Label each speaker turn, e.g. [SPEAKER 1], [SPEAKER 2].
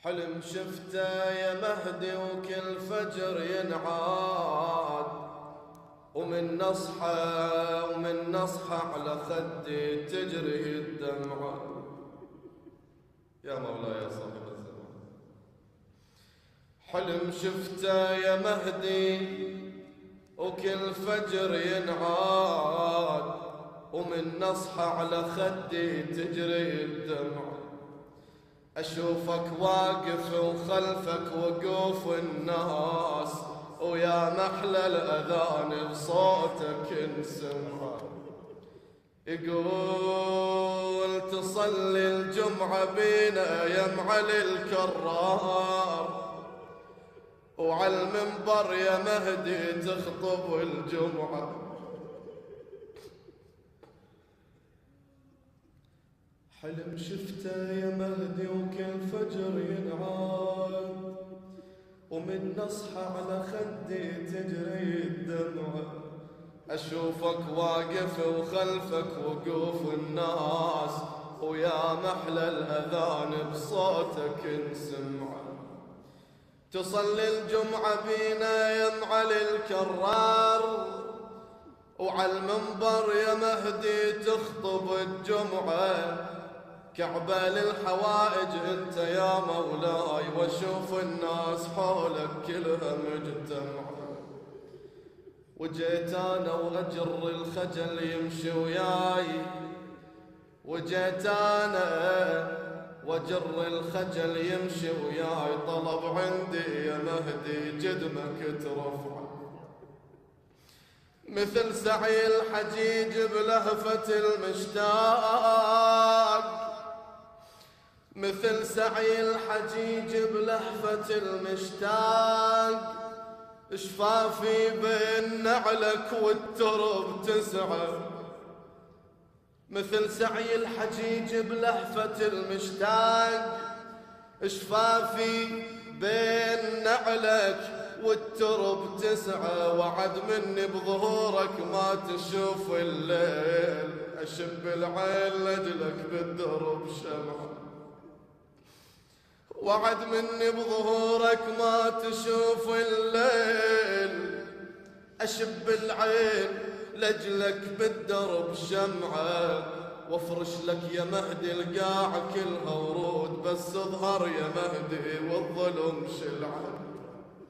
[SPEAKER 1] حلم شفته يا مهدي وكل فجر ينعاد، ومن نصحة على خدي تجري الدمعة. يا مولاي يا صاحب الزمان، حلم شفته يا مهدي وكل فجر ينعاد، ومن نصحة على خدي تجري الدمعة. أشوفك واقف وخلفك وقوف الناس، ويا محلى الأذان بصوتك انسمع. يقول تصلي الجمعة بينا يا معلي الكرار، وعلى المنبر يا مهدي تخطب الجمعة. حلم شفته يا مهدي وكل فجر ينعاد، ومن نصحة على خدي تجري الدمعة. أشوفك واقف وخلفك وقوف الناس، ويا محلى الأذان بصوتك انسمع. تصلي الجمعة بينا يا معلي الكرار، وعلى المنبر يا مهدي تخطب الجمعة. كعبة للحوائج انت يا مولاي، واشوف الناس حولك كلها مجتمعة. وجيت انا واجر الخجل يمشي وياي، وجيت انا واجر الخجل يمشي وياي. طلب عندي يا مهدي جدمك ترفع، مثل سعي الحجيج بلهفة المشتاق، مثل سعي الحجيج بلهفة المشتاق. شفافي بين نعلك والترب تسعى، مثل سعي الحجيج بلهفة المشتاق. شفافي بين نعلك والترب تسعى، وعد مني بظهورك ما تشوف الليل. أشب العين لجلك بالدرب شمعة، وعد مني بظهورك ما تشوف الليل. أشب العين لجلك بالدرب شمعة، وافرش لك يا مهدي القاع كلها ورود. بس اظهر يا مهدي والظلم شلعة.